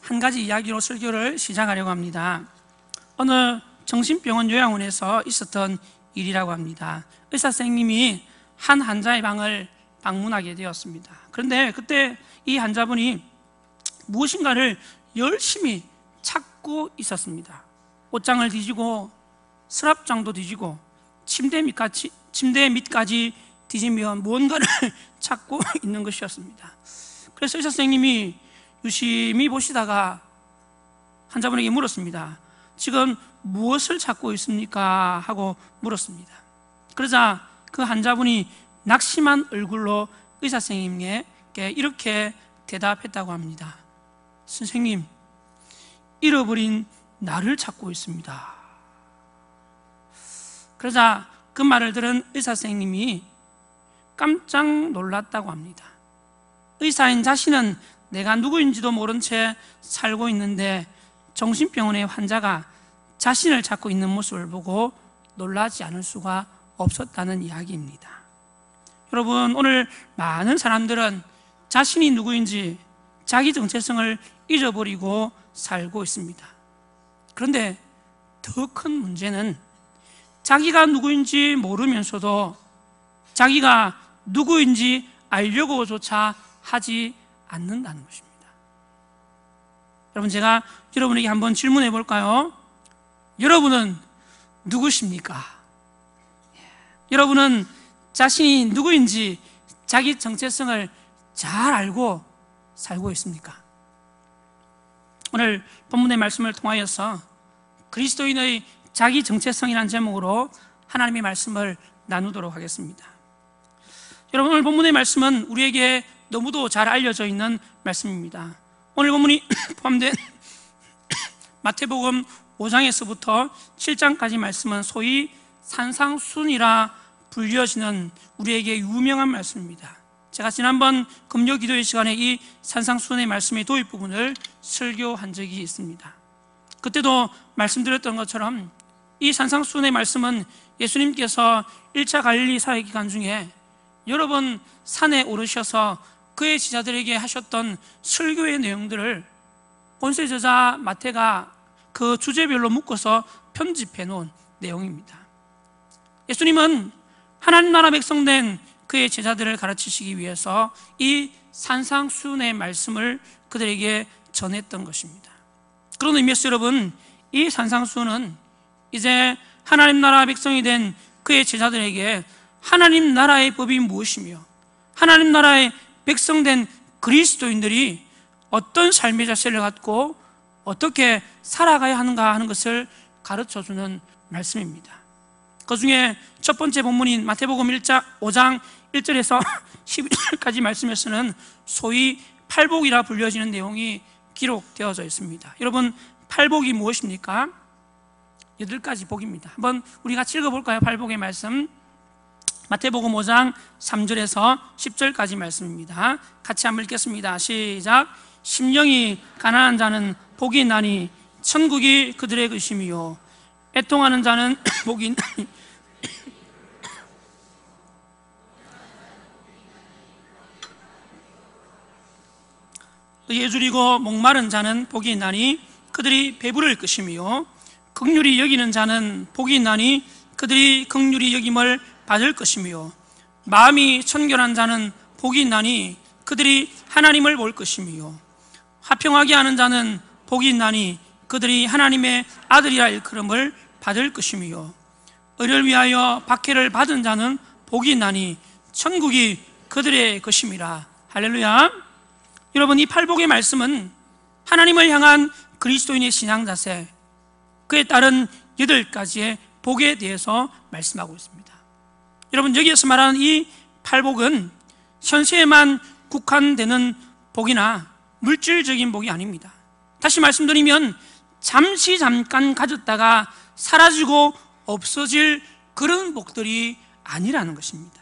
한 가지 이야기로 설교를 시작하려고 합니다. 어느 정신병원 요양원에서 있었던 일이라고 합니다. 의사 선생님이 한 환자의 방을 방문하게 되었습니다. 그런데 그때 이 환자분이 무엇인가를 열심히 찾고 있었습니다. 옷장을 뒤지고 서랍장도 뒤지고 침대 밑까지 뒤지며 무언가를 찾고 있는 것이었습니다. 그래서 의사 선생님이 유심히 보시다가 환자분에게 물었습니다. 지금 무엇을 찾고 있습니까? 하고 물었습니다. 그러자 그 환자분이 낙심한 얼굴로 의사 선생님께 이렇게 대답했다고 합니다. 선생님, 잃어버린 나를 찾고 있습니다. 그러자 그 말을 들은 의사 선생님이 깜짝 놀랐다고 합니다. 의사인 자신은 내가 누구인지도 모른 채 살고 있는데 정신병원의 환자가 자신을 찾고 있는 모습을 보고 놀라지 않을 수가 없었다는 이야기입니다. 여러분, 오늘 많은 사람들은 자신이 누구인지 자기 정체성을 잊어버리고 살고 있습니다. 그런데 더 큰 문제는 자기가 누구인지 모르면서도 자기가 누구인지 알려고조차 하지 않는다는 것입니다. 여러분, 제가 여러분에게 한번 질문해 볼까요? 여러분은 누구십니까? 여러분은 자신이 누구인지 자기 정체성을 잘 알고 살고 있습니까? 오늘 본문의 말씀을 통하여서 그리스도인의 자기 정체성이라는 제목으로 하나님의 말씀을 나누도록 하겠습니다. 여러분, 오늘 본문의 말씀은 우리에게 너무도 잘 알려져 있는 말씀입니다. 오늘 본문이 포함된 마태복음 5장에서부터 7장까지 말씀은 소위 산상순이라 불려지는 우리에게 유명한 말씀입니다. 제가 지난번 금요 기도회 시간에 이 산상순의 말씀의 도입 부분을 설교한 적이 있습니다. 그때도 말씀드렸던 것처럼 이 산상순의 말씀은 예수님께서 1차 갈릴리 사회 기간 중에 여러 번 산에 오르셔서 그의 제자들에게 하셨던 설교의 내용들을 본서의 저자 마태가 그 주제별로 묶어서 편집해 놓은 내용입니다. 예수님은 하나님 나라 백성된 그의 제자들을 가르치시기 위해서 이 산상순의 말씀을 그들에게 전했던 것입니다. 그런 의미에서 여러분, 이 산상순은 이제 하나님 나라 백성이 된 그의 제자들에게 하나님 나라의 법이 무엇이며 하나님 나라의 백성된 그리스도인들이 어떤 삶의 자세를 갖고 어떻게 살아가야 하는가 하는 것을 가르쳐주는 말씀입니다. 그 중에 첫 번째 본문인 마태복음 5장 1절에서 11절까지 말씀에서는 소위 팔복이라 불려지는 내용이 기록되어져 있습니다. 여러분, 팔복이 무엇입니까? 8가지 복입니다. 한번 우리 같이 읽어볼까요? 팔복의 말씀, 마태복음 5장 3절에서 10절까지 말씀입니다. 같이 한번 읽겠습니다. 시작. 심령이 가난한 자는 복이 있나니 천국이 그들의 것이며 애통하는 자는 복이 있나니 예줄이고 목마른 자는 복이 있나니 그들이 배부를 것이며 긍휼히 여기는 자는 복이 있나니 그들이 긍휼히 여김을 받을 것이며 마음이 청결한 자는 복이 있나니 그들이 하나님을 볼 것이며 화평하게 하는 자는 복이 있나니 그들이 하나님의 아들이라 일컬음을 받을 것이며 의를 위하여 박해를 받은 자는 복이 있나니 천국이 그들의 것임이라. 할렐루야. 여러분, 이 팔복의 말씀은 하나님을 향한 그리스도인의 신앙 자세, 그에 따른 8가지의 복에 대해서 말씀하고 있습니다. 여러분, 여기에서 말하는 이 팔복은 현세에만 국한되는 복이나 물질적인 복이 아닙니다. 다시 말씀드리면 잠깐 가졌다가 사라지고 없어질 그런 복들이 아니라는 것입니다.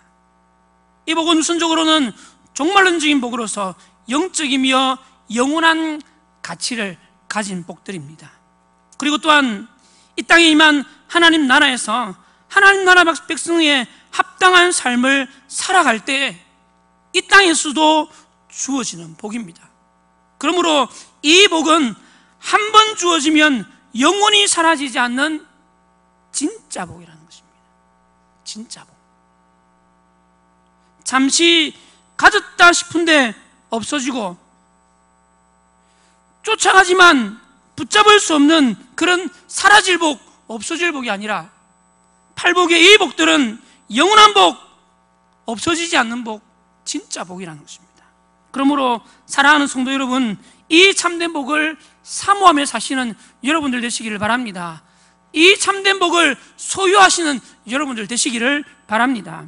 이 복은 우선적으로는 종말론적인 복으로서 영적이며 영원한 가치를 가진 복들입니다. 그리고 또한 이 땅에 임한 하나님 나라에서 하나님 나라 백성의 합당한 삶을 살아갈 때 이 땅에서도 주어지는 복입니다. 그러므로 이 복은 한 번 주어지면 영원히 사라지지 않는 진짜 복이라는 것입니다. 진짜 복. 잠시 가졌다 싶은데 없어지고, 쫓아가지만 붙잡을 수 없는 그런 사라질 복, 없어질 복이 아니라 팔복의 이 복들은 영원한 복, 없어지지 않는 복, 진짜 복이라는 것입니다. 그러므로 사랑하는 성도 여러분, 이 참된 복을 사모하며 사시는 여러분들 되시기를 바랍니다. 이 참된 복을 소유하시는 여러분들 되시기를 바랍니다.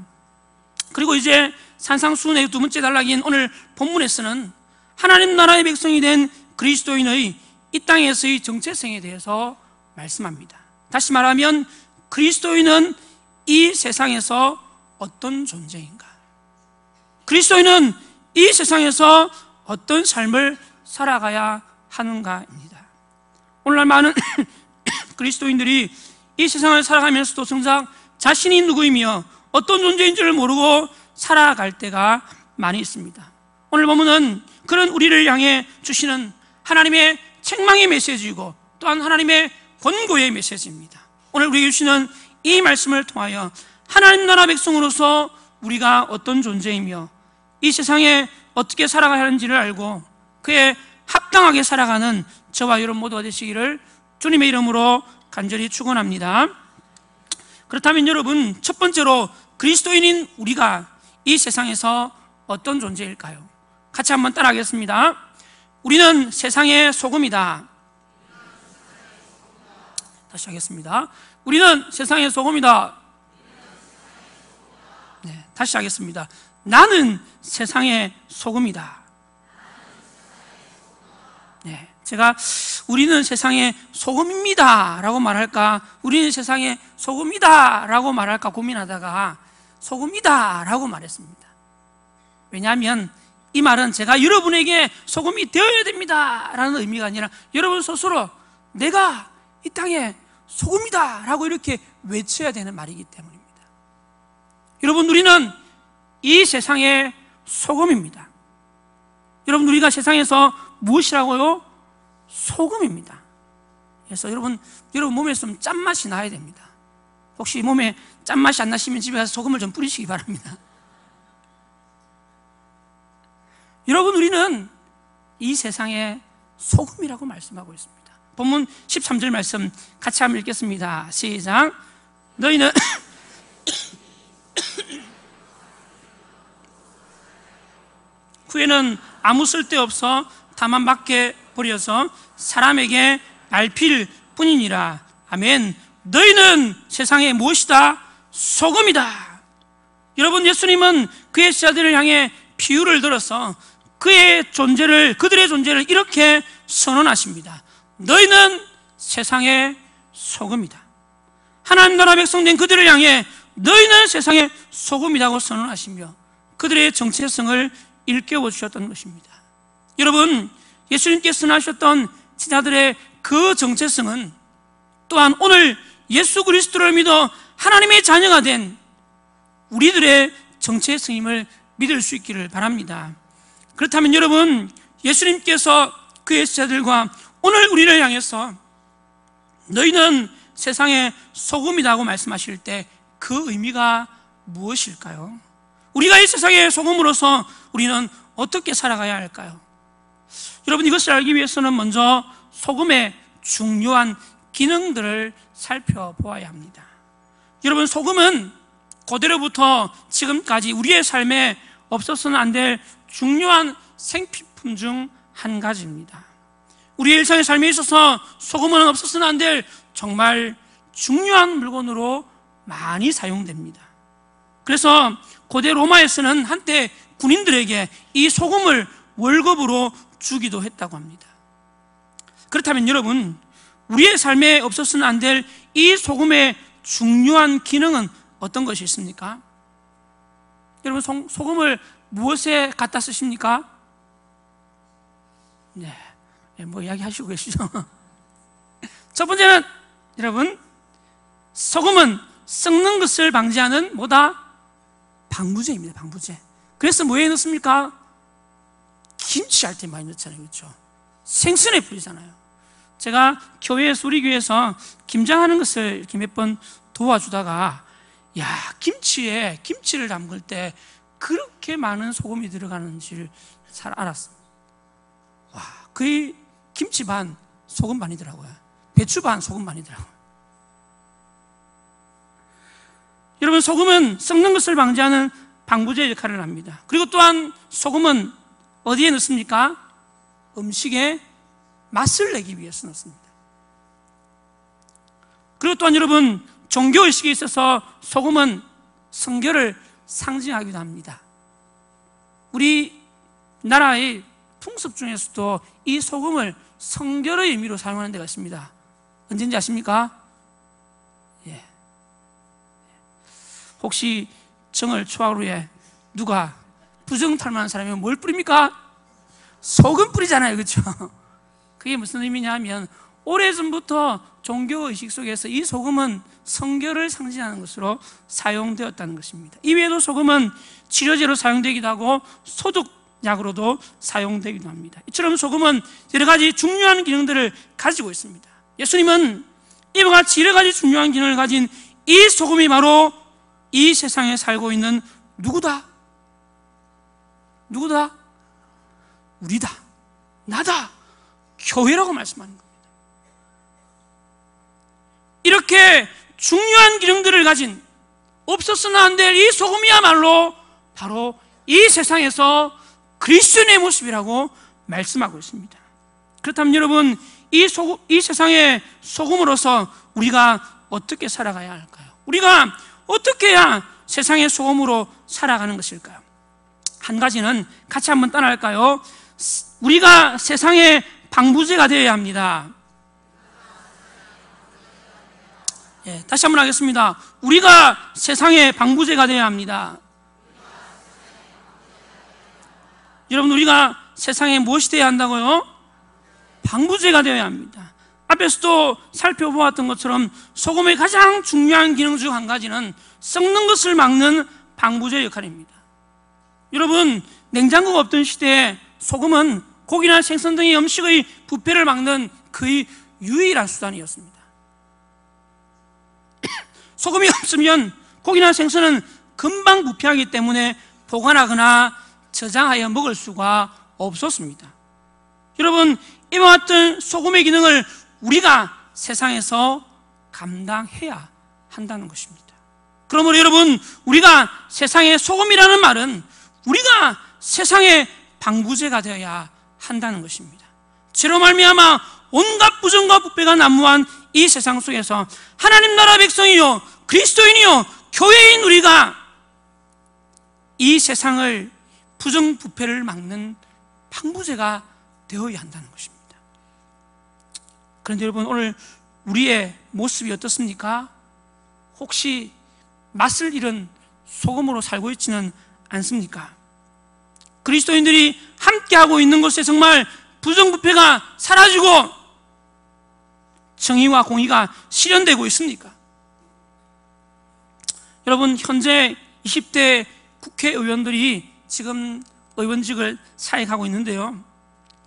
그리고 이제 산상수훈의 두 번째 단락인 오늘 본문에서는 하나님 나라의 백성이 된 그리스도인의 이 땅에서의 정체성에 대해서 말씀합니다. 다시 말하면 그리스도인은 이 세상에서 어떤 존재인가? 그리스도인은 이 세상에서 어떤 삶을 살아가야 하는가입니다. 오늘날 많은 그리스도인들이 이 세상을 살아가면서도 정작 자신이 누구이며 어떤 존재인지를 모르고 살아갈 때가 많이 있습니다. 오늘 본문은 그런 우리를 향해 주시는 하나님의 책망의 메시지이고 또한 하나님의 권고의 메시지입니다. 오늘 우리에게 주시는 이 말씀을 통하여 하나님 나라 백성으로서 우리가 어떤 존재이며 이 세상에 어떻게 살아가야 하는지를 알고 그에 합당하게 살아가는 저와 여러분 모두가 되시기를 주님의 이름으로 간절히 축원합니다. 그렇다면 여러분, 첫 번째로 그리스도인인 우리가 이 세상에서 어떤 존재일까요? 같이 한번 따라하겠습니다. 우리는 세상의 소금이다. 다시 하겠습니다. 우리는 세상의 소금이다. 네, 다시 하겠습니다. 나는 세상의 소금이다. 네, 제가 우리는 세상의 소금입니다 라고 말할까, 우리는 세상의 소금이다 라고 말할까 고민하다가 소금이다 라고 말했습니다. 왜냐하면 이 말은 제가 여러분에게 소금이 되어야 됩니다 라는 의미가 아니라 여러분 스스로 내가 이 땅에 소금이다 라고 이렇게 외쳐야 되는 말이기 때문입니다. 여러분, 우리는 이 세상의 소금입니다. 여러분, 우리가 세상에서 무엇이라고요? 소금입니다. 그래서 여러분 몸에 좀 짠맛이 나야 됩니다. 혹시 몸에 짠맛이 안 나시면 집에 가서 소금을 좀 뿌리시기 바랍니다. 여러분, 우리는 이 세상의 소금이라고 말씀하고 있습니다. 본문 13절 말씀 같이 한번 읽겠습니다. 시작. 너희는 후에는 아무 쓸데없어 다만 밖에 버려서 사람에게 밟힐 뿐이니라. 아멘. 너희는 세상의 무엇이다? 소금이다. 여러분, 예수님은 그의 제자들을 향해 비유를 들어서 그들의 존재를 이렇게 선언하십니다. 너희는 세상의 소금이다. 하나님 나라 백성 된 그들을 향해 너희는 세상의 소금이라고 선언하시며 그들의 정체성을 일깨워 주셨던 것입니다. 여러분, 예수님께서 선언하셨던 제자들의 그 정체성은 또한 오늘 예수 그리스도를 믿어 하나님의 자녀가 된 우리들의 정체성임을 믿을 수 있기를 바랍니다. 그렇다면 여러분, 예수님께서 그의 제자들과 오늘 우리를 향해서 너희는 세상의 소금이라고 말씀하실 때 그 의미가 무엇일까요? 우리가 이 세상의 소금으로서 우리는 어떻게 살아가야 할까요? 여러분, 이것을 알기 위해서는 먼저 소금의 중요한 기능들을 살펴보아야 합니다. 여러분, 소금은 고대로부터 지금까지 우리의 삶에 없어서는 안 될 중요한 생필품 중 한 가지입니다. 우리의 일상의 삶에 있어서 소금은 없어서는 안 될 정말 중요한 물건으로 많이 사용됩니다. 그래서 고대 로마에서는 한때 군인들에게 이 소금을 월급으로 주기도 했다고 합니다. 그렇다면 여러분, 우리의 삶에 없어서는 안 될 이 소금의 중요한 기능은 어떤 것이 있습니까? 여러분, 소금을 무엇에 갖다 쓰십니까? 네, 뭐 이야기하시고 계시죠? 첫 번째는 여러분, 소금은 썩는 것을 방지하는 뭐다? 방부제입니다. 방부제. 그래서 뭐에 넣습니까? 김치할 때 많이 넣잖아요, 그렇죠? 생선에 뿌리잖아요. 제가 교회에서, 우리 교회에서 김장하는 것을 이렇게 몇 번 도와주다가, 야, 김치를 담글 때 그렇게 많은 소금이 들어가는지를 잘 알았습니다. 와, 거의 김치 반, 소금 반이더라고요. 배추 반, 소금 반이더라고요. 여러분, 소금은 썩는 것을 방지하는 방부제 역할을 합니다. 그리고 또한 소금은 어디에 넣습니까? 음식에 맛을 내기 위해서 넣습니다. 그리고 또한 여러분, 종교의식에 있어서 소금은 성결을 상징하기도 합니다. 우리 나라의 풍습 중에서도 이 소금을 성결의 의미로 사용하는 데가 있습니다. 언제인지 아십니까? 예. 혹시 정월 초하루에 누가 부정탈만한 사람이면 뭘 뿌립니까? 소금 뿌리잖아요, 그렇죠? 그게 무슨 의미냐 하면, 오래전부터 종교의식 속에서 이 소금은 성결을 상징하는 것으로 사용되었다는 것입니다. 이외에도 소금은 치료제로 사용되기도 하고 소독약으로도 사용되기도 합니다. 이처럼 소금은 여러 가지 중요한 기능들을 가지고 있습니다. 예수님은 이와 같이 여러 가지 중요한 기능을 가진 이 소금이 바로 이 세상에 살고 있는 누구다? 누구다? 우리다, 나다, 교회라고 말씀하는 겁니다. 이렇게 중요한 기능들을 가진, 없어서는 안 될 이 소금이야말로 바로 이 세상에서 그리스도인의 모습이라고 말씀하고 있습니다. 그렇다면 여러분, 이 세상의 소금으로서 우리가 어떻게 살아가야 할까요? 우리가 어떻게 해야 세상의 소금으로 살아가는 것일까요? 한 가지는 같이 한번 따라할까요? 우리가 세상의 방부제가 되어야 합니다. 예, 다시 한번 하겠습니다. 우리가 세상의 방부제가 되어야 합니다. 여러분, 우리가 세상에 무엇이 되어야 한다고요? 방부제가 되어야 합니다. 앞에서도 살펴보았던 것처럼 소금의 가장 중요한 기능 중 한 가지는 썩는 것을 막는 방부제 역할입니다. 여러분, 냉장고가 없던 시대에 소금은 고기나 생선 등의 음식의 부패를 막는 거의 유일한 수단이었습니다. 소금이 없으면 고기나 생선은 금방 부패하기 때문에 보관하거나 저장하여 먹을 수가 없었습니다. 여러분, 이와 같은 소금의 기능을 우리가 세상에서 감당해야 한다는 것입니다. 그러므로 여러분, 우리가 세상의 소금이라는 말은 우리가 세상의 방부제가 되어야 한다는 것입니다. 죄로 말미암아 온갖 부정과 부패가 난무한 이 세상 속에서 하나님 나라 백성이요, 그리스도인이요, 교회인 우리가 이 세상을 부정 부패를 막는 방부제가 되어야 한다는 것입니다. 그런데 여러분, 오늘 우리의 모습이 어떻습니까? 혹시 맛을 잃은 소금으로 살고 있지는 않습니까? 그리스도인들이 함께하고 있는 곳에 정말 부정부패가 사라지고 정의와 공의가 실현되고 있습니까? 여러분, 현재 20대 국회의원들이 지금 의원직을 사역하고 있는데요,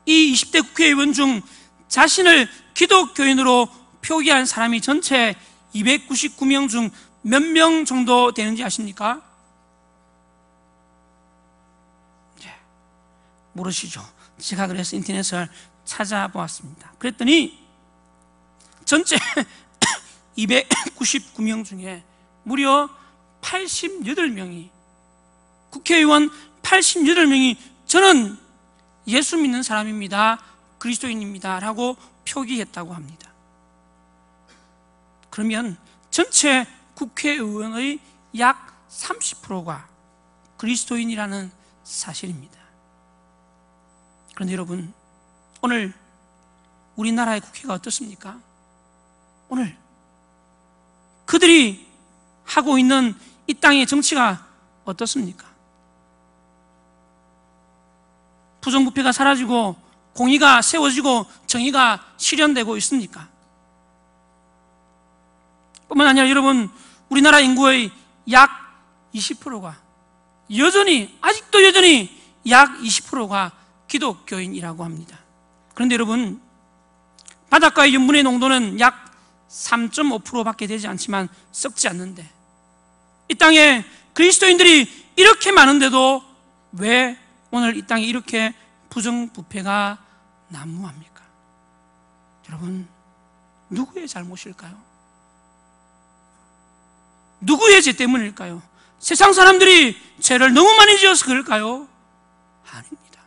이 20대 국회의원 중 자신을 기독교인으로 표기한 사람이 전체 299명 중 몇 명 정도 되는지 아십니까? 모르시죠? 제가 그래서 인터넷을 찾아보았습니다. 그랬더니 전체 299명 중에 무려 88명이, 국회의원 88명이 저는 예수 믿는 사람입니다, 그리스도인입니다 라고 표기했다고 합니다. 그러면 전체 국회의원의 약 30%가 그리스도인이라는 사실입니다. 그런데 여러분, 오늘 우리나라의 국회가 어떻습니까? 오늘 그들이 하고 있는 이 땅의 정치가 어떻습니까? 부정부패가 사라지고 공의가 세워지고 정의가 실현되고 있습니까? 뿐만 아니라 여러분, 우리나라 인구의 약 20%가 아직도 여전히 약 20%가 기독교인이라고 합니다. 그런데 여러분, 바닷가의 염분의 농도는 약 3.5%밖에 되지 않지만 썩지 않는데, 이 땅에 그리스도인들이 이렇게 많은데도 왜 오늘 이 땅에 이렇게 부정부패가 난무합니까? 여러분, 누구의 잘못일까요? 누구의 죄 때문일까요? 세상 사람들이 죄를 너무 많이 지어서 그럴까요? 아닙니다.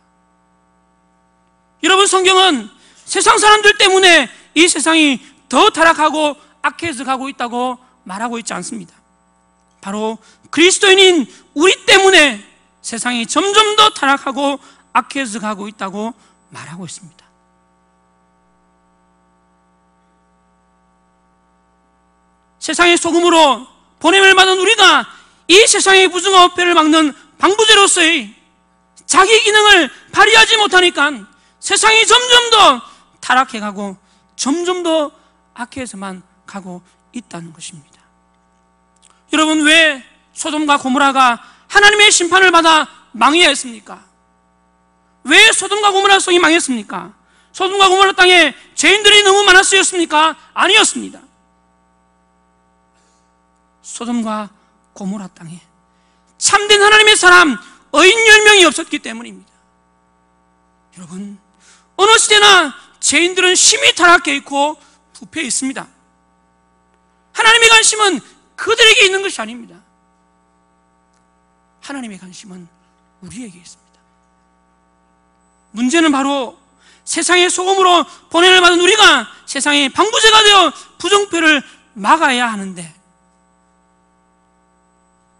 여러분, 성경은 세상 사람들 때문에 이 세상이 더 타락하고 악해져 가고 있다고 말하고 있지 않습니다. 바로 그리스도인인 우리 때문에 세상이 점점 더 타락하고 악해져 가고 있다고 말하고 있습니다. 세상의 소금으로 보냄을 받은 우리가 이 세상의 부정부패를 막는 방부제로서의 자기 기능을 발휘하지 못하니까 세상이 점점 더 타락해가고 점점 더 악해져만 가고 있다는 것입니다. 여러분, 왜 소돔과 고모라가 하나님의 심판을 받아 망해야 했습니까? 왜 소돔과 고모라 성이 망했습니까? 소돔과 고모라 땅에 죄인들이 너무 많았습니까? 아니었습니다. 소돔과 고모라 땅에 참된 하나님의 사람 의인 10명이 없었기 때문입니다. 여러분, 어느 시대나 죄인들은 심히 타락해 있고 부패해 있습니다. 하나님의 관심은 그들에게 있는 것이 아닙니다. 하나님의 관심은 우리에게 있습니다. 문제는 바로 세상의 소금으로 보냄을 받은 우리가 세상의 방부제가 되어 부정부패를 막아야 하는데,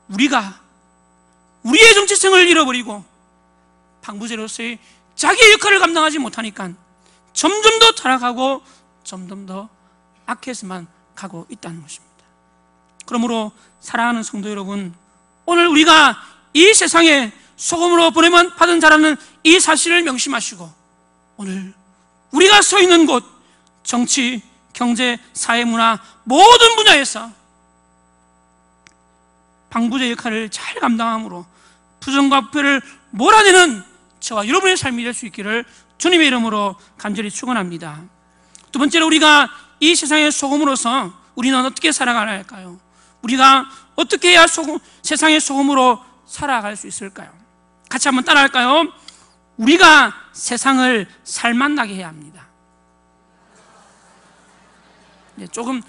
우리가 우리의 정체성을 잃어버리고 방부제로서의 자기의 역할을 감당하지 못하니까 점점 더 타락하고 점점 더 악해서만 가고 있다는 것입니다. 그러므로 사랑하는 성도 여러분, 오늘 우리가 이 세상에 소금으로 보냄을 받은 자라는 이 사실을 명심하시고, 오늘 우리가 서 있는 곳, 정치, 경제, 사회, 문화 모든 분야에서 방부제 역할을 잘 감당함으로 부정과 부패를 몰아내는 저와 여러분의 삶이 될 수 있기를 주님의 이름으로 간절히 축원합니다. 두 번째로, 우리가 이 세상의 소금으로서 우리는 어떻게 살아가야 할까요? 우리가 어떻게 해야 세상의 소금으로 살아갈 수 있을까요? 같이 한번 따라할까요? 우리가 세상을 살맛나게 해야 합니다. 네, 조금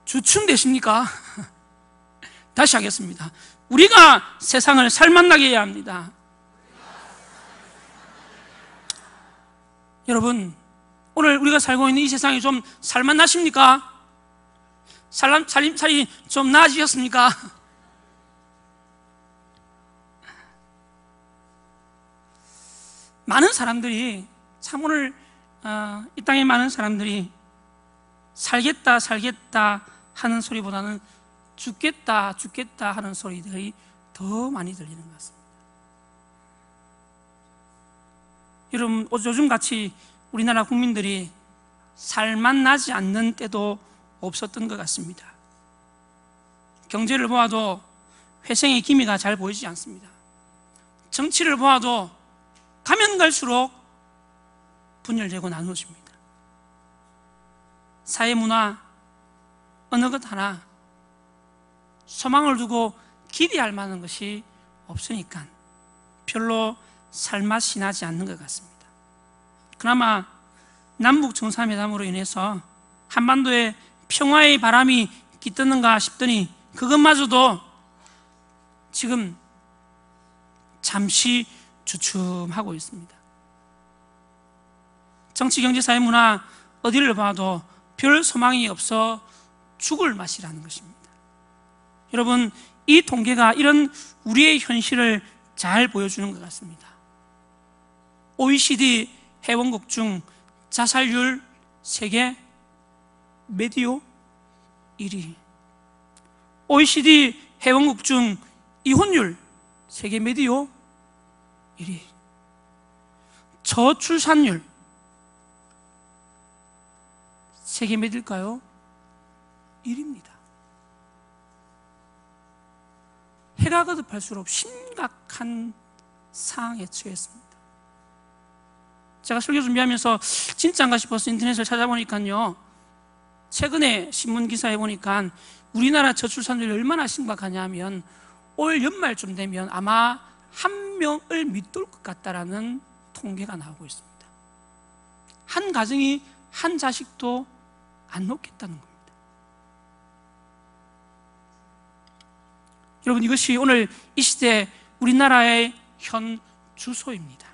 주춤되십니까? 다시 하겠습니다. 우리가 세상을 살맛나게 해야 합니다. 여러분, 오늘 우리가 살고 있는 이 세상이 좀 살맛나십니까? 살림살이 좀 나아지셨습니까? 많은 사람들이, 참 오늘 이 땅에 많은 사람들이 살겠다 하는 소리보다는 죽겠다 하는 소리들이 더 많이 들리는 것 같습니다. 여러분, 요즘같이 우리나라 국민들이 살맛나지 않는 때도 없었던 것 같습니다. 경제를 보아도 회생의 기미가 잘 보이지 않습니다. 정치를 보아도 가면 갈수록 분열되고 나누어집니다. 사회 문화 어느 것 하나 소망을 두고 기대할 만한 것이 없으니까 별로 살맛이 나지 않는 것 같습니다. 그나마 남북 정상회담으로 인해서 한반도에 평화의 바람이 깃드는가 싶더니 그것마저도 지금 잠시 주춤하고 있습니다. 정치, 경제, 사회, 문화 어디를 봐도 별 소망이 없어 죽을 맛이라는 것입니다. 여러분, 이 통계가 이런 우리의 현실을 잘 보여주는 것 같습니다. OECD 회원국 중 자살률 세계 몇위요? 1위. OECD 회원국 중 이혼율 세계 몇위요? 1위. 저출산율 세계 몇일까요? 1위입니다. 해가 거듭할수록 심각한 상황에 처했습니다. 제가 설교 준비하면서 진짜인가 싶어서 인터넷을 찾아보니까요, 최근에 신문 기사에 보니까 우리나라 저출산율이 얼마나 심각하냐 하면 올 연말쯤 되면 아마 1명을 밑돌 것 같다라는 통계가 나오고 있습니다. 한 가정이 한 자식도 안 놓겠다는 겁니다. 여러분, 이것이 오늘 이 시대 우리나라의 현 주소입니다.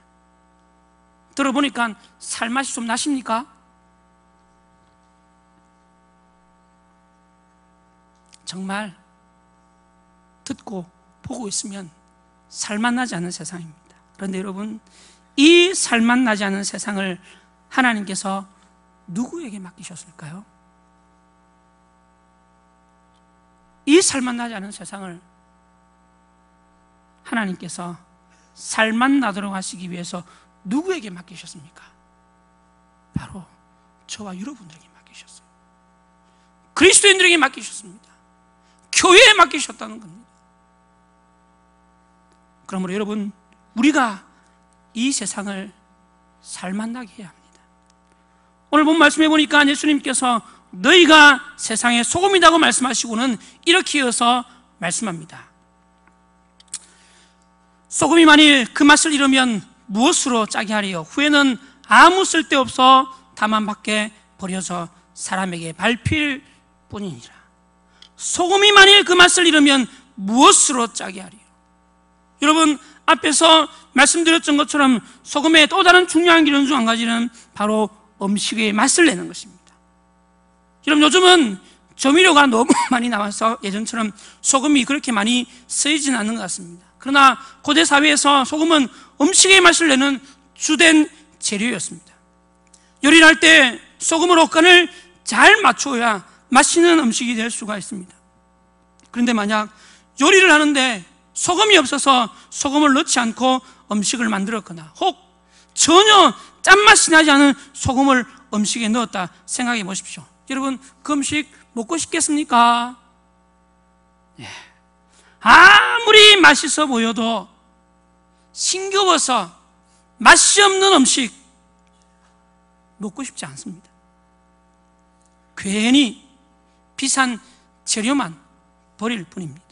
들어보니까 살맛이 좀 나십니까? 정말 듣고 보고 있으면 살맛 나지 않는 세상입니다. 그런데 여러분, 이 살맛 나지 않는 세상을 하나님께서 누구에게 맡기셨을까요? 이 살맛 나지 않는 세상을 하나님께서 살맛 나도록 하시기 위해서 누구에게 맡기셨습니까? 바로 저와 여러분들에게 맡기셨어요. 그리스도인들에게 맡기셨습니다. 교회에 맡기셨다는 겁니다. 그러므로 여러분, 우리가 이 세상을 살맛 나게 해야 합니다. 오늘 본 말씀해 보니까 예수님께서 너희가 세상의 소금이라고 말씀하시고는 이렇게 이어서 말씀합니다. 소금이 만일 그 맛을 잃으면 무엇으로 짜게 하리요? 후에는 아무 쓸데없어 다만 밖에 버려져 사람에게 밟힐 뿐이니라. 소금이 만일 그 맛을 잃으면 무엇으로 짜게 하리요? 여러분, 앞에서 말씀드렸던 것처럼 소금의 또 다른 중요한 기능 중 한 가지는 바로 음식의 맛을 내는 것입니다. 여러분, 요즘은 조미료가 너무 많이 나와서 예전처럼 소금이 그렇게 많이 쓰이지는 않는 것 같습니다. 그러나 고대 사회에서 소금은 음식의 맛을 내는 주된 재료였습니다. 요리를 할 때 소금으로 간을 잘 맞춰야 맛있는 음식이 될 수가 있습니다. 그런데 만약 요리를 하는데 소금이 없어서 소금을 넣지 않고 음식을 만들었거나 혹 전혀 짠맛이 나지 않은 소금을 음식에 넣었다 생각해 보십시오. 여러분, 그 음식 먹고 싶겠습니까? 예. 아무리 맛있어 보여도 싱거워서 맛이 없는 음식 먹고 싶지 않습니다. 괜히 비싼 재료만 버릴 뿐입니다.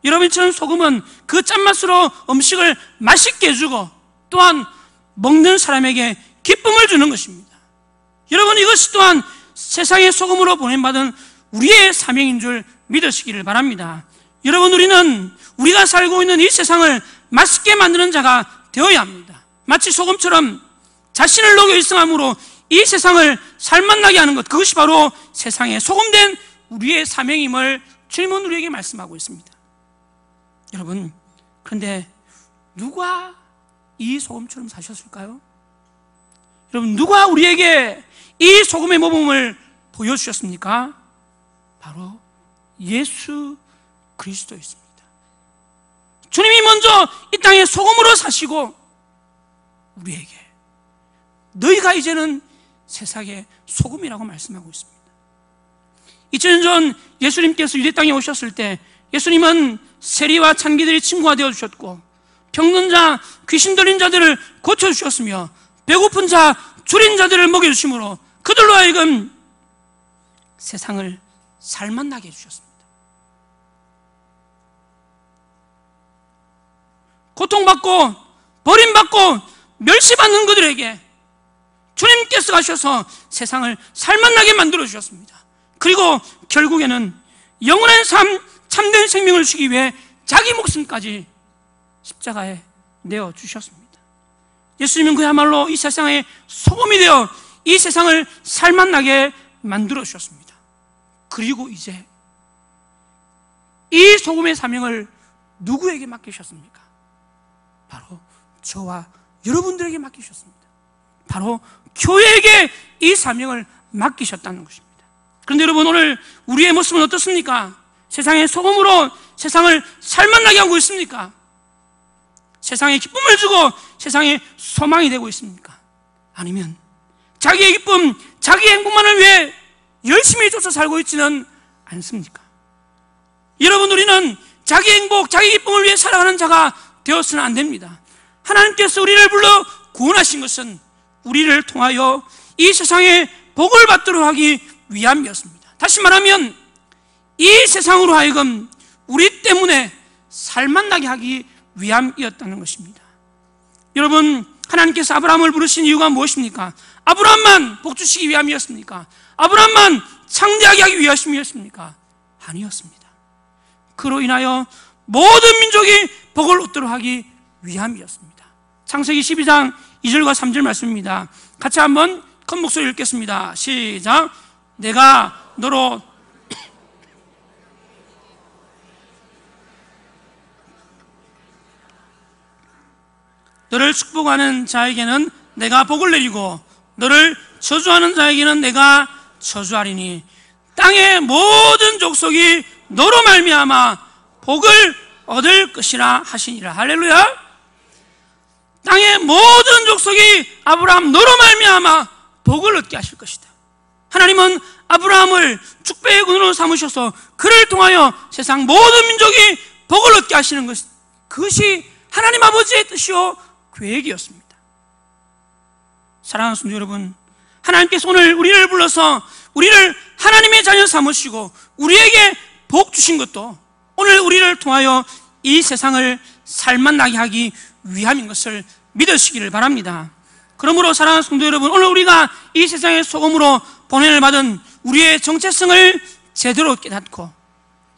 여러분처럼 소금은 그 짠맛으로 음식을 맛있게 해주고 또한 먹는 사람에게 기쁨을 주는 것입니다. 여러분, 이것이 또한 세상의 소금으로 보냄받은 우리의 사명인 줄 믿으시기를 바랍니다. 여러분, 우리가 살고 있는 이 세상을 맛있게 만드는 자가 되어야 합니다. 마치 소금처럼 자신을 녹여 일성함으로 이 세상을 살맛나게 하는 것, 그것이 바로 세상에 소금된 우리의 사명임을 주님은 우리에게 말씀하고 있습니다. 여러분, 그런데 누가 이 소금처럼 사셨을까요? 여러분, 누가 우리에게 이 소금의 모범을 보여주셨습니까? 바로 예수 그리스도였습니다. 주님이 먼저 이 땅에 소금으로 사시고 우리에게 너희가 이제는 세상의 소금이라고 말씀하고 있습니다. 2000년 전 예수님께서 유대 땅에 오셨을 때 예수님은 세리와 창기들이 친구가 되어주셨고 병든 자, 귀신 들린 자들을 고쳐주셨으며 배고픈 자, 줄인 자들을 먹여주심으로 그들로 하여금 세상을 살맛나게 해주셨습니다. 고통받고 버림받고 멸시받는 그들에게 주님께서 가셔서 세상을 살맛나게 만들어주셨습니다. 그리고 결국에는 영원한 삶, 참된 생명을 주기 위해 자기 목숨까지 십자가에 내어주셨습니다. 예수님은 그야말로 이 세상의 소금이 되어 이 세상을 살맛나게 만들어주셨습니다. 그리고 이제 이 소금의 사명을 누구에게 맡기셨습니까? 바로 저와 여러분들에게 맡기셨습니다. 바로 교회에게 이 사명을 맡기셨다는 것입니다. 그런데 여러분, 오늘 우리의 모습은 어떻습니까? 세상의 소금으로 세상을 살맛나게 하고 있습니까? 세상에 기쁨을 주고 세상에 소망이 되고 있습니까? 아니면 자기의 기쁨, 자기의 행복만을 위해 열심히 쫓아 살고 있지는 않습니까? 여러분, 우리는 자기 행복, 자기 기쁨을 위해 살아가는 자가 되어서는 안 됩니다. 하나님께서 우리를 불러 구원하신 것은 우리를 통하여 이 세상에 복을 받도록 하기 위함이었습니다. 다시 말하면 이 세상으로 하여금 우리 때문에 살만 나게 하기 위함이었다는 것입니다. 여러분, 하나님께서 아브라함을 부르신 이유가 무엇입니까? 아브라함만 복 주시기 위함이었습니까? 아브라함만 창대하게 하기 위하심이었습니까? 아니었습니다. 그로 인하여 모든 민족이 복을 얻도록 하기 위함이었습니다. 창세기 12장 2절과 3절 말씀입니다. 같이 한번 큰 목소리로 읽겠습니다. 시작. 내가 너로 너를 축복하는 자에게는 내가 복을 내리고 너를 저주하는 자에게는 내가 저주하리니 땅의 모든 족속이 너로 말미암아 복을 얻을 것이라 하시니라. 할렐루야. 땅의 모든 족속이 아브라함 너로 말미암아 복을 얻게 하실 것이다. 하나님은 아브라함을 축복의 근원으로 삼으셔서 그를 통하여 세상 모든 민족이 복을 얻게 하시는 것, 그것이 하나님 아버지의 뜻이요 계획이었습니다. 사랑하는 성도 여러분, 하나님께서 오늘 우리를 불러서 우리를 하나님의 자녀 삼으시고 우리에게 복 주신 것도 오늘 우리를 통하여 이 세상을 살만나게 하기 위함인 것을 믿으시기를 바랍니다. 그러므로 사랑하는 성도 여러분, 오늘 우리가 이 세상의 소금으로 보냄을 받은 우리의 정체성을 제대로 깨닫고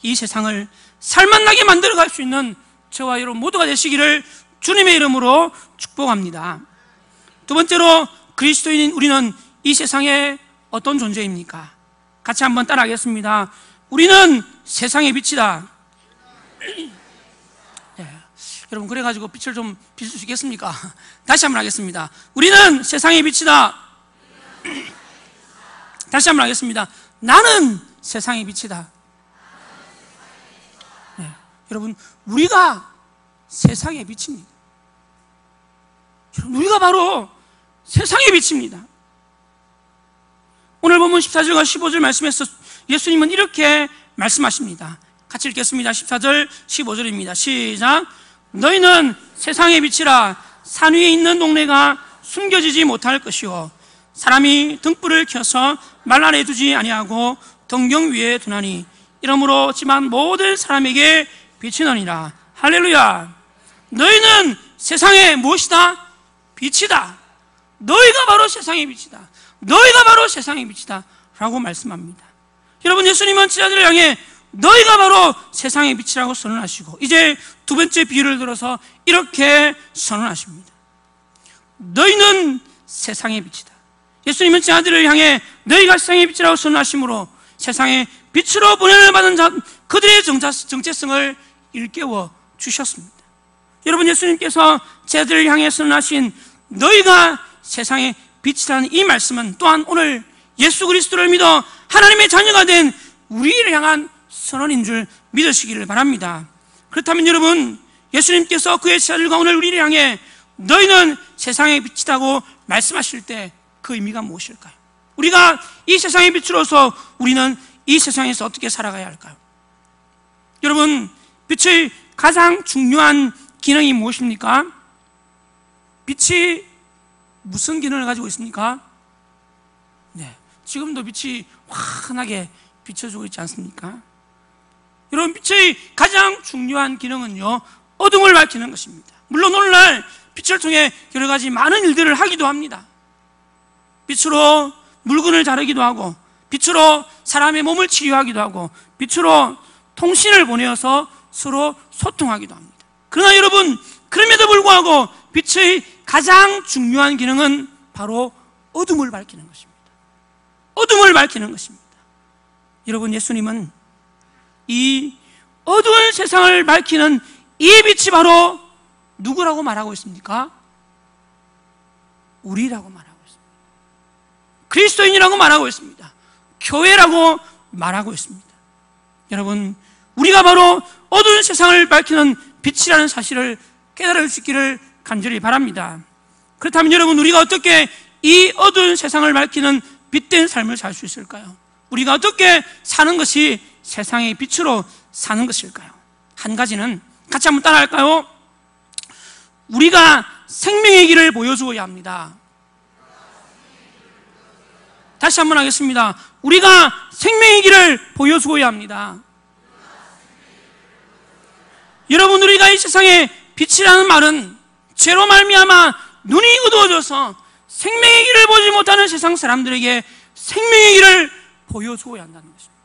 이 세상을 살만나게 만들어갈 수 있는 저와 여러분 모두가 되시기를 주님의 이름으로 축복합니다. 두 번째로, 그리스도인인 우리는 이 세상에 어떤 존재입니까? 같이 한번 따라하겠습니다. 우리는 세상의 빛이다. 네. 여러분, 그래가지고 빛을 좀 비출 수 있겠습니까? 다시 한번 하겠습니다. 우리는 세상의 빛이다. 다시 한번 하겠습니다. 나는 세상의 빛이다. 네. 여러분, 우리가 세상의 빛입니다. 우리가 바로 세상의 빛입니다. 오늘 본문 14절과 15절 말씀에서 예수님은 이렇게 말씀하십니다. 같이 읽겠습니다. 14절 15절입니다 시작. 너희는 세상의 빛이라. 산 위에 있는 동네가 숨겨지지 못할 것이요 사람이 등불을 켜서 말 아래 두지 아니하고 등경 위에 두나니 이러므로 집안 모든 사람에게 비치느니라. 할렐루야. 너희는 세상의 무엇이다? 빛이다. 너희가 바로 세상의 빛이다. 너희가 바로 세상의 빛이다 라고 말씀합니다. 여러분, 예수님은 제자들을 향해 너희가 바로 세상의 빛이라고 선언하시고 이제 두 번째 비유를 들어서 이렇게 선언하십니다. 너희는 세상의 빛이다. 예수님은 제자들을 향해 너희가 세상의 빛이라고 선언하심으로 세상의 빛으로 보냄을 받은 자 그들의 정체성을 일깨워 주셨습니다. 여러분, 예수님께서 제자들을 향해 선언하신 너희가 세상의 빛이라는 이 말씀은 또한 오늘 예수 그리스도를 믿어 하나님의 자녀가 된 우리를 향한 선언인 줄 믿으시기를 바랍니다. 그렇다면 여러분, 예수님께서 그의 제자들과 오늘 우리를 향해 너희는 세상의 빛이라고 말씀하실 때 그 의미가 무엇일까요? 우리가 이 세상의 빛으로서 우리는 이 세상에서 어떻게 살아가야 할까요? 여러분, 빛의 가장 중요한 기능이 무엇입니까? 빛이 무슨 기능을 가지고 있습니까? 네, 지금도 빛이 환하게 비춰주고 있지 않습니까? 여러분, 빛의 가장 중요한 기능은요, 어둠을 밝히는 것입니다. 물론 오늘날 빛을 통해 여러 가지 많은 일들을 하기도 합니다. 빛으로 물건을 자르기도 하고, 빛으로 사람의 몸을 치유하기도 하고, 빛으로 통신을 보내어서 서로 소통하기도 합니다. 그러나 여러분, 그럼에도 불구하고 빛의 가장 중요한 기능은 바로 어둠을 밝히는 것입니다. 어둠을 밝히는 것입니다. 여러분, 예수님은 이 어두운 세상을 밝히는 이 빛이 바로 누구라고 말하고 있습니까? 우리라고 말하고 있습니다. 그리스도인이라고 말하고 있습니다. 교회라고 말하고 있습니다. 여러분, 우리가 바로 어두운 세상을 밝히는 빛이라는 사실을 깨달을 수 있기를 간절히 바랍니다. 그렇다면 여러분, 우리가 어떻게 이 어두운 세상을 밝히는 빛된 삶을 살 수 있을까요? 우리가 어떻게 사는 것이 세상의 빛으로 사는 것일까요? 한 가지는 같이 한번 따라할까요? 우리가 생명의 길을 보여주어야 합니다. 다시 한번 하겠습니다. 우리가 생명의 길을 보여주어야 합니다. 여러분, 우리가 이 세상에 빛이라는 말은 죄로 말미암아 눈이 어두워져서 생명의 길을 보지 못하는 세상 사람들에게 생명의 길을 보여주어야 한다는 것입니다.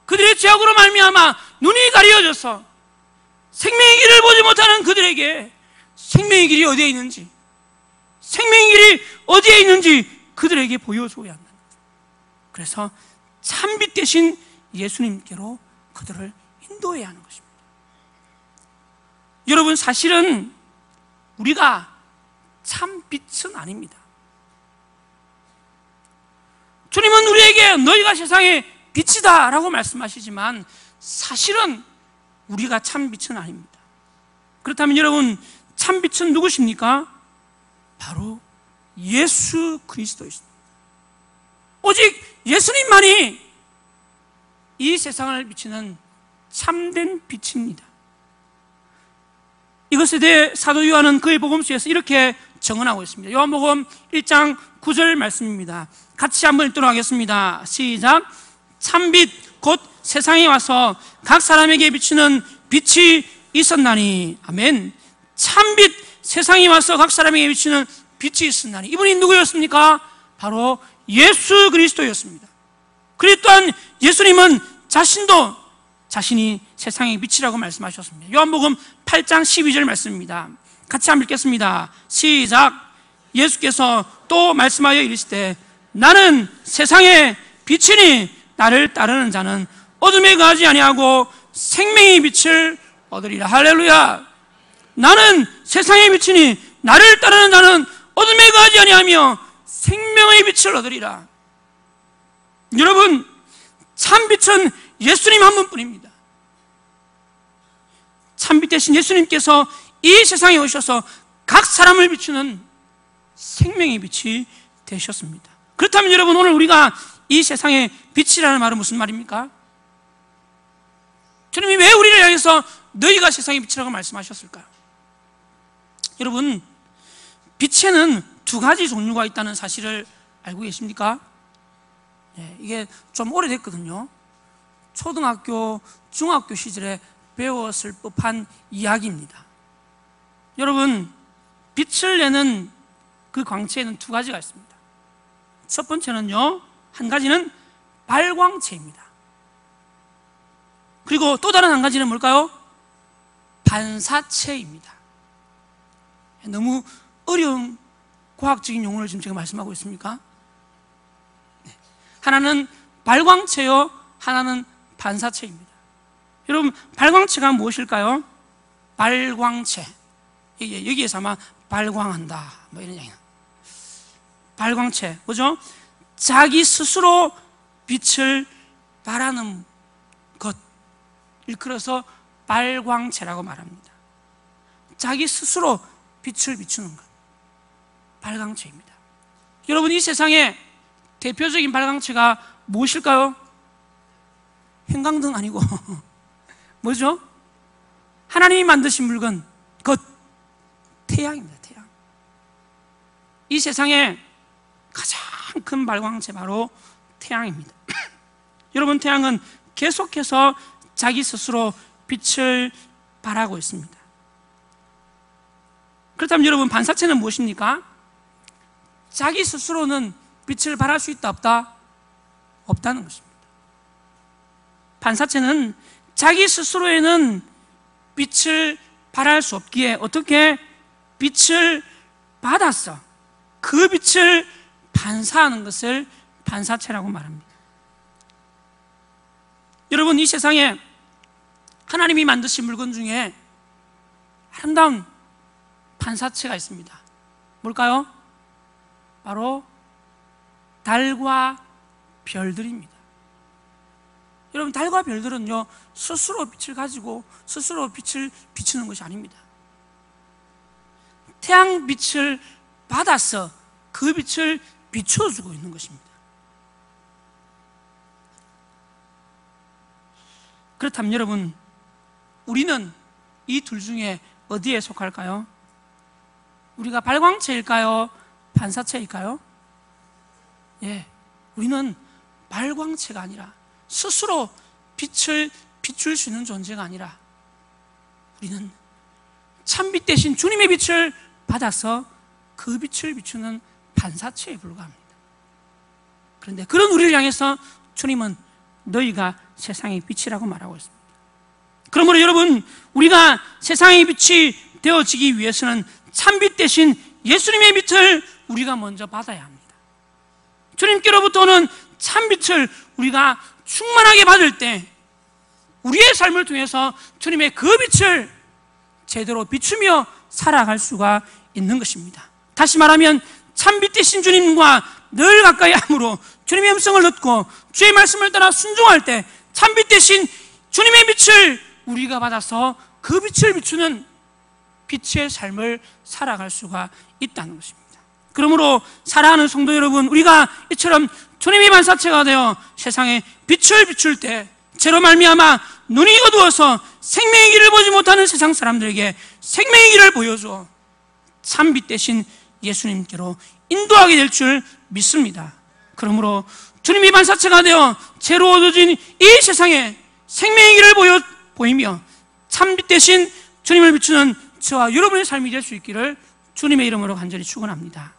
그들의 죄악으로 말미암아 눈이 가려져서 생명의 길을 보지 못하는 그들에게 생명의 길이 어디에 있는지, 생명의 길이 어디에 있는지 그들에게 보여줘야 한다는 거죠. 그래서 참빛 대신 예수님께로 그들을 인도해야 하는 것입니다. 여러분, 사실은 우리가 참빛은 아닙니다. 주님은 우리에게 너희가 세상의 빛이다 라고 말씀하시지만 사실은 우리가 참빛은 아닙니다. 그렇다면 여러분, 참빛은 누구십니까? 바로 예수 그리스도이십니다. 오직 예수님만이 이 세상을 비치는 참된 빛입니다. 이것에 대해 사도 요한은 그의 복음서에서 이렇게 정언하고 있습니다. 요한복음 1장 9절 말씀입니다. 같이 한번 읽도록 하겠습니다. 시작. 참빛 곧 세상에 와서 각 사람에게 비추는 빛이 있었나니. 아멘. 참빛 세상에 와서 각 사람에게 비추는 빛이 있었나니. 이분이 누구였습니까? 바로 예수 그리스도였습니다. 그리고 또한 예수님은 자신이 세상의 빛이라고 말씀하셨습니다. 요한복음 8장 12절 말씀입니다. 같이 한번 읽겠습니다. 시작. 예수께서 또 말씀하여 이르시되 나는 세상의 빛이니 나를 따르는 자는 어둠에 거하지 아니하고 생명의 빛을 얻으리라. 할렐루야. 나는 세상의 빛이니 나를 따르는 자는 어둠에 거하지 아니하며 생명의 빛을 얻으리라. 여러분, 참빛은 예수님 한 분뿐입니다. 참빛 대신 예수님께서 이 세상에 오셔서 각 사람을 비추는 생명의 빛이 되셨습니다. 그렇다면 여러분, 오늘 우리가 이 세상의 빛이라는 말은 무슨 말입니까? 주님이 왜 우리를 향해서 너희가 세상의 빛이라고 말씀하셨을까요? 여러분, 빛에는 두 가지 종류가 있다는 사실을 알고 계십니까? 이게 좀 오래됐거든요. 초등학교, 중학교 시절에 배웠을 법한 이야기입니다. 여러분, 빛을 내는 그 광채에는 두 가지가 있습니다. 첫 번째는요, 한 가지는 발광체입니다. 그리고 또 다른 한 가지는 뭘까요? 반사체입니다. 너무 어려운 과학적인 용어를 지금 제가 말씀하고 있습니까? 하나는 발광체요, 하나는 반사체입니다. 여러분, 발광체가 무엇일까요? 발광체. 여기에서 아마 발광한다 뭐 이런 얘기야. 발광체 뭐죠? 자기 스스로 빛을 발하는 것, 일컬어서 발광체라고 말합니다. 자기 스스로 빛을 비추는 것, 발광체입니다. 여러분, 이 세상에 대표적인 발광체가 무엇일까요? 형광등 아니고 뭐죠? 하나님이 만드신 물건, 그 태양입니다. 태양. 이 세상에 가장 큰 발광체 바로 태양입니다. 여러분, 태양은 계속해서 자기 스스로 빛을 발하고 있습니다. 그렇다면 여러분, 반사체는 무엇입니까? 자기 스스로는 빛을 발할 수 있다 없다? 없다는 것입니다. 반사체는 자기 스스로에는 빛을 발할 수 없기에 어떻게 빛을 받아서 그 빛을 반사하는 것을 반사체라고 말합니다. 여러분, 이 세상에 하나님이 만드신 물건 중에 아름다운 반사체가 있습니다. 뭘까요? 바로 달과 별들입니다. 여러분, 달과 별들은요, 스스로 빛을 가지고 스스로 빛을 비추는 것이 아닙니다. 태양 빛을 받아서 그 빛을 비춰주고 있는 것입니다. 그렇다면 여러분, 우리는 이 둘 중에 어디에 속할까요? 우리가 발광체일까요? 반사체일까요? 우리는 발광체가 아니라 스스로 빛을 비출 수 있는 존재가 아니라 우리는 참빛 대신 주님의 빛을 받아서 그 빛을 비추는 반사체에 불과합니다. 그런데 그런 우리를 향해서 주님은 너희가 세상의 빛이라고 말하고 있습니다. 그러므로 여러분, 우리가 세상의 빛이 되어지기 위해서는 참빛 대신 예수님의 빛을 우리가 먼저 받아야 합니다. 주님께로부터 오는 참빛을 우리가 충만하게 받을 때 우리의 삶을 통해서 주님의 그 빛을 제대로 비추며 살아갈 수가 있는 것입니다. 다시 말하면 참빛 대신 주님과 늘 가까이 함으로 주님의 음성을 듣고 주의 말씀을 따라 순종할 때 참빛 대신 주님의 빛을 우리가 받아서 그 빛을 비추는 빛의 삶을 살아갈 수가 있다는 것입니다. 그러므로 사랑하는 성도 여러분, 우리가 이처럼 주님의 반사체가 되어 세상에 빛을 비출 때 죄로 말미암아 눈이 어두워서 생명의 길을 보지 못하는 세상 사람들에게 생명의 길을 보여줘 참빛 대신 예수님께로 인도하게 될 줄 믿습니다. 그러므로 주님이 반사체가 되어 죄로 어두워진 이 세상에 생명의 길을 보이며 참빛 대신 주님을 비추는 저와 여러분의 삶이 될 수 있기를 주님의 이름으로 간절히 축원합니다.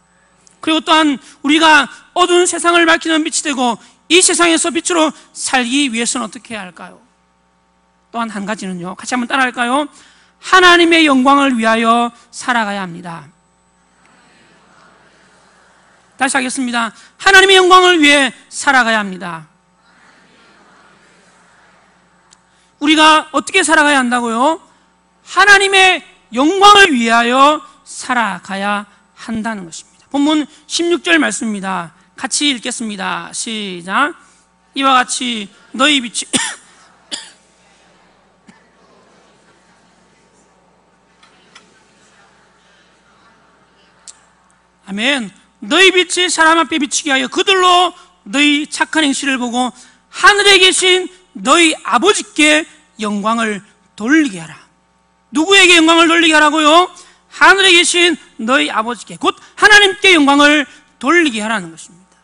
그리고 또한 우리가 어두운 세상을 밝히는 빛이 되고 이 세상에서 빛으로 살기 위해서는 어떻게 해야 할까요? 또한 한 가지는요, 같이 한번 따라 할까요? 하나님의 영광을 위하여 살아가야 합니다. 다시 하겠습니다. 하나님의 영광을 위해 살아가야 합니다. 우리가 어떻게 살아가야 한다고요? 하나님의 영광을 위하여 살아가야 한다는 것입니다. 본문 16절 말씀입니다. 같이 읽겠습니다. 시작. 이와 같이 너희 빛이 아멘. 너희 빛이 사람 앞에 비치게 하여 그들로 너희 착한 행실을 보고 하늘에 계신 너희 아버지께 영광을 돌리게 하라. 누구에게 영광을 돌리게 하라고요? 하늘에 계신 너희 아버지께, 곧 하나님께 영광을 돌리게 하라는 것입니다.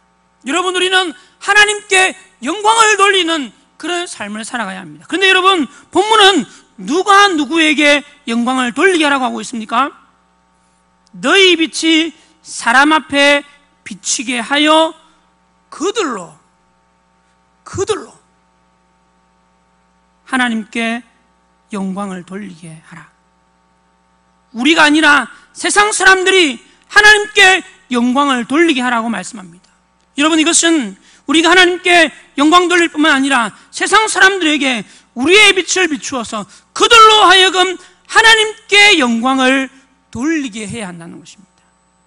여러분, 우리는 하나님께 영광을 돌리는 그런 삶을 살아가야 합니다. 그런데 여러분, 본문은 누가 누구에게 영광을 돌리게 하라고 하고 있습니까? 너희 빛이 사람 앞에 비치게 하여 그들로 하나님께 영광을 돌리게 하라. 우리가 아니라 세상 사람들이 하나님께 영광을 돌리게 하라고 말씀합니다. 여러분, 이것은 우리가 하나님께 영광 돌릴 뿐만 아니라 세상 사람들에게 우리의 빛을 비추어서 그들로 하여금 하나님께 영광을 돌리게 해야 한다는 것입니다.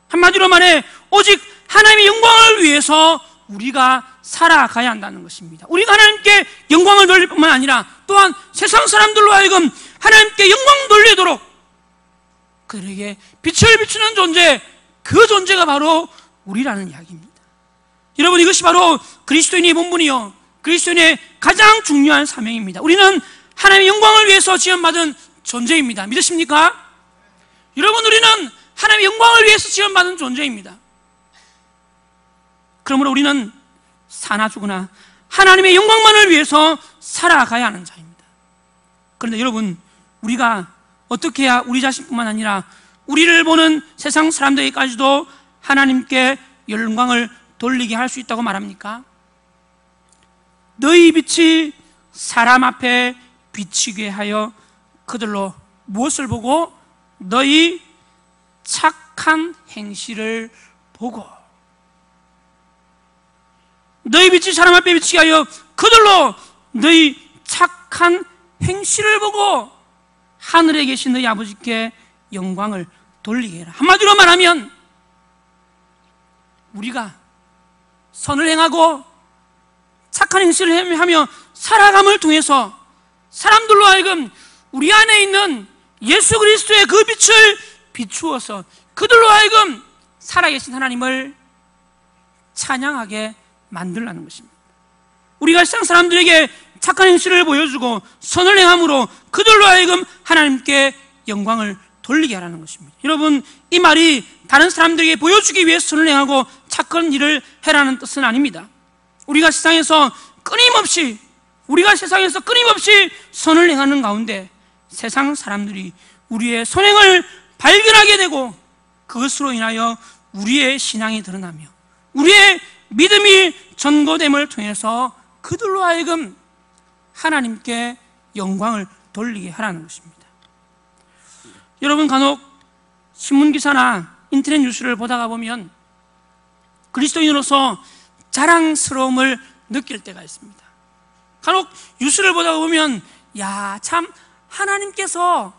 한마디로 말해 오직 하나님의 영광을 위해서 우리가 살아가야 한다는 것입니다. 우리가 하나님께 영광을 돌릴 뿐만 아니라 또한 세상 사람들로 하여금 하나님께 영광 돌리도록 그들에게 빛을 비추는 존재, 그 존재가 바로 우리라는 이야기입니다. 여러분, 이것이 바로 그리스도인의 본분이요, 그리스도인의 가장 중요한 사명입니다. 우리는 하나님의 영광을 위해서 지원받은 존재입니다. 믿으십니까? 여러분, 우리는 하나님의 영광을 위해서 지원받은 존재입니다. 그러므로 우리는 사나 죽으나 하나님의 영광만을 위해서 살아가야 하는 자입니다. 그런데 여러분, 우리가 어떻게 해야 우리 자신뿐만 아니라 우리를 보는 세상 사람들에게까지도 하나님께 영광을 돌리게 할 수 있다고 말합니까? 너희 빛이 사람 앞에 비치게 하여 그들로 무엇을 보고? 너희 착한 행실을 보고. 너희 빛이 사람 앞에 비치게 하여 그들로 너희 착한 행실을 보고 하늘에 계신 너희 아버지께 영광을 돌리게 해라. 한마디로 말하면 우리가 선을 행하고 착한 행실을 하며 살아감을 통해서 사람들로 하여금 우리 안에 있는 예수 그리스도의 그 빛을 비추어서 그들로 하여금 살아계신 하나님을 찬양하게 만들라는 것입니다. 우리가 세상 사람들에게 착한 행실을 보여주고 선을 행함으로 그들로 하여금 하나님께 영광을 돌리게 하라는 것입니다. 여러분, 이 말이 다른 사람들에게 보여주기 위해서 선을 행하고 착한 일을 해라는 뜻은 아닙니다. 우리가 세상에서 끊임없이 선을 행하는 가운데 세상 사람들이 우리의 선행을 발견하게 되고 그것으로 인하여 우리의 신앙이 드러나며 우리의 믿음이 전거됨을 통해서 그들로 하여금 하나님께 영광을 돌리게 하라는 것입니다. 여러분, 간혹 신문기사나 인터넷 뉴스를 보다가 보면 그리스도인으로서 자랑스러움을 느낄 때가 있습니다. 간혹 뉴스를 보다가 보면 참 하나님께서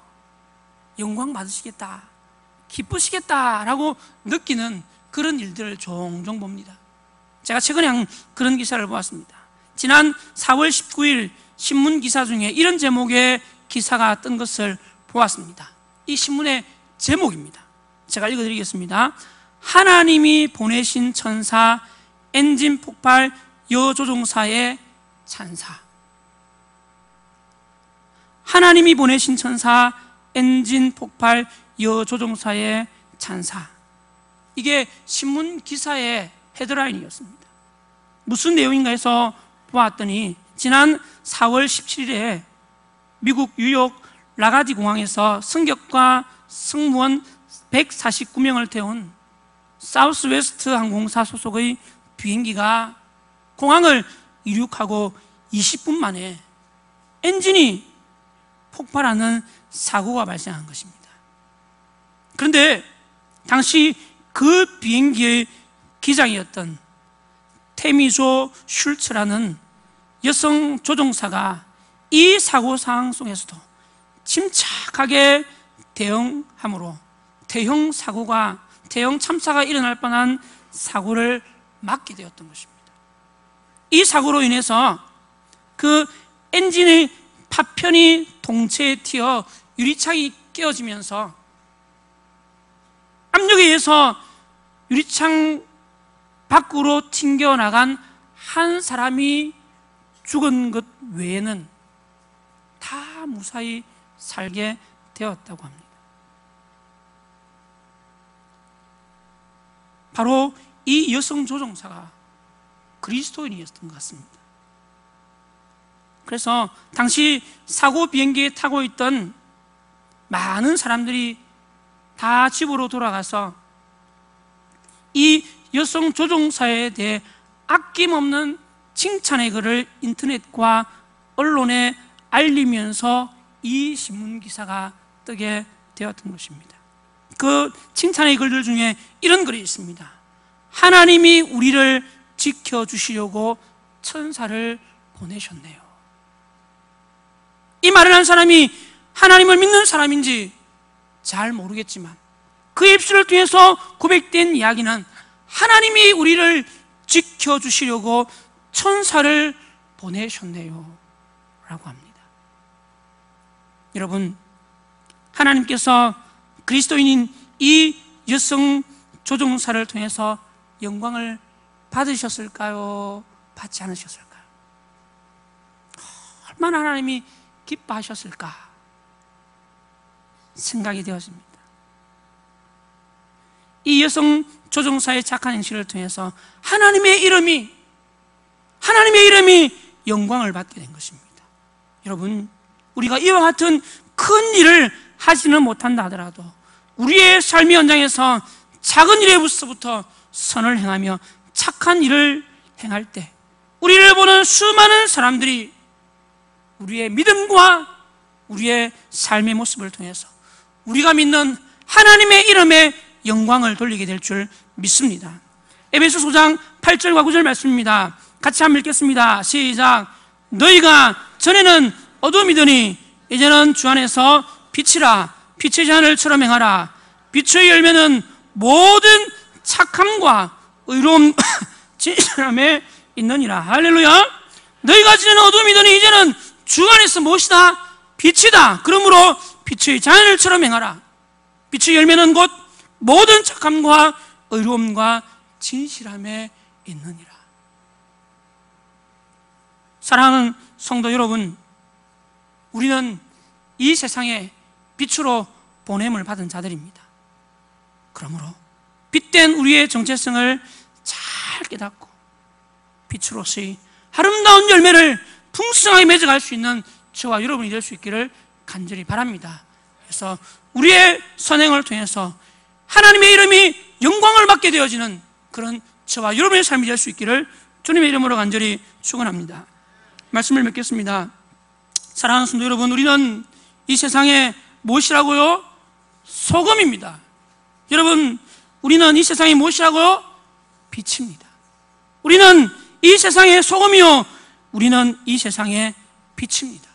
영광 받으시겠다, 기쁘시겠다라고 느끼는 그런 일들을 종종 봅니다. 제가 최근에 그런 기사를 보았습니다. 지난 4월 19일 신문 기사 중에 이런 제목의 기사가 뜬 것을 보았습니다. 이 신문의 제목입니다. 제가 읽어드리겠습니다. 하나님이 보내신 천사 엔진 폭발 여조종사의 찬사. 하나님이 보내신 천사 엔진 폭발 여조종사의 찬사. 이게 신문 기사의 헤드라인이었습니다. 무슨 내용인가 해서 보았더니 지난 4월 17일에 미국 뉴욕 라가디 공항에서 승객과 승무원 149명을 태운 사우스웨스트 항공사 소속의 비행기가 공항을 이륙하고 20분 만에 엔진이 폭발하는 사고가 발생한 것입니다. 그런데 당시 그 비행기의 기장이었던 태미조 슐츠라는 여성 조종사가 이 사고 상황 속에서도 침착하게 대응함으로 대형 참사가 일어날 뻔한 사고를 막게 되었던 것입니다. 이 사고로 인해서 그 엔진의 파편이 동체에 튀어 유리창이 깨어지면서 압력에 의해서 유리창 밖으로 튕겨나간 한 사람이 죽은 것 외에는 다 무사히 살게 되었다고 합니다. 바로 이 여성 조종사가 그리스도인이었던 것 같습니다. 그래서 당시 사고 비행기에 타고 있던 많은 사람들이 다 집으로 돌아가서 이 여성 조종사에 대해 아낌없는 칭찬의 글을 인터넷과 언론에 알리면서 이 신문 기사가 뜨게 되었던 것입니다. 그 칭찬의 글들 중에 이런 글이 있습니다. 하나님이 우리를 지켜주시려고 천사를 보내셨네요. 이 말을 한 사람이 하나님을 믿는 사람인지 잘 모르겠지만 그 입술을 통해서 고백된 이야기는 하나님이 우리를 지켜주시려고 천사를 보내셨네요 라고 합니다. 여러분, 하나님께서 그리스도인인 이 여성 조종사를 통해서 영광을 받으셨을까요? 받지 않으셨을까요? 얼마나 하나님이 기뻐하셨을까 생각이 되었습니다. 이 여성 조종사의 착한 행실을 통해서 하나님의 이름이 영광을 받게 된 것입니다. 여러분, 우리가 이와 같은 큰 일을 하지는 못한다 하더라도 우리의 삶의 현장에서 작은 일에부터 선을 행하며 착한 일을 행할 때 우리를 보는 수많은 사람들이 우리의 믿음과 우리의 삶의 모습을 통해서 우리가 믿는 하나님의 이름에 영광을 돌리게 될 줄 믿습니다. 에베소 5장 8절과 9절 말씀입니다. 같이 한번 읽겠습니다. 시작. 너희가 전에는 어둠이더니 이제는 주 안에서 빛이라. 빛의 자녀들처럼 행하라. 빛의 열매는 모든 착함과 의로움 진실함에 있느니라. 할렐루야. 너희가 전에는 어둠이더니 이제는 주 안에서 무엇이다? 빛이다. 그러므로 빛의 자녀들처럼 행하라. 빛의 열매는 곧 모든 착함과 의로움과 진실함에 있느니라. 사랑하는 성도 여러분, 우리는 이 세상에 빛으로 보냄을 받은 자들입니다. 그러므로 빛된 우리의 정체성을 잘 깨닫고 빛으로서의 아름다운 열매를 풍성하게 맺어갈 수 있는 저와 여러분이 될 수 있기를 간절히 바랍니다. 그래서 우리의 선행을 통해서 하나님의 이름이 영광을 받게 되어지는 그런 저와 여러분의 삶이 될 수 있기를 주님의 이름으로 간절히 축원합니다. 말씀을 맺겠습니다. 사랑하는 성도 여러분, 우리는 이 세상에 무엇이라고요? 소금입니다. 여러분, 우리는 이 세상에 무엇이라고요? 빛입니다. 우리는 이 세상의 소금이요, 우리는 이 세상의 빛입니다.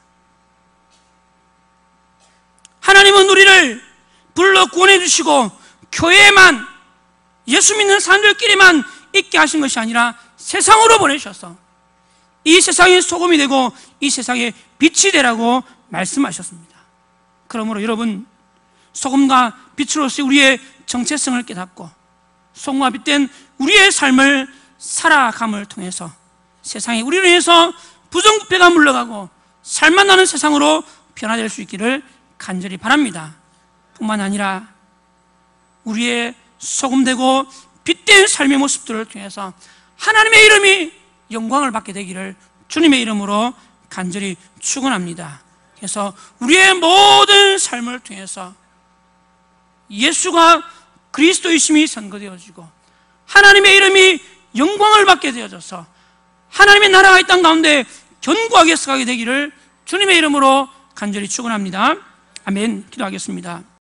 하나님은 우리를 불러 구원해 주시고 교회에만, 예수 믿는 사람들끼리만 있게 하신 것이 아니라 세상으로 보내셔서 이 세상의 소금이 되고 이 세상의 빛이 되라고 말씀하셨습니다. 그러므로 여러분, 소금과 빛으로서 우리의 정체성을 깨닫고 소금과 빛된 우리의 삶을 살아감을 통해서 세상에 우리로 인해서 부정부패가 물러가고 살만 나는 세상으로 변화될 수 있기를 간절히 바랍니다. 뿐만 아니라 우리의 소금되고 빛된 삶의 모습들을 통해서 하나님의 이름이 영광을 받게 되기를 주님의 이름으로 간절히 축원합니다. 그래서 우리의 모든 삶을 통해서 예수가 그리스도이심이 선거되어지고 하나님의 이름이 영광을 받게 되어져서 하나님의 나라가 이 땅 가운데 견고하게 서가게 되기를 주님의 이름으로 간절히 축원합니다. 아멘. 기도하겠습니다.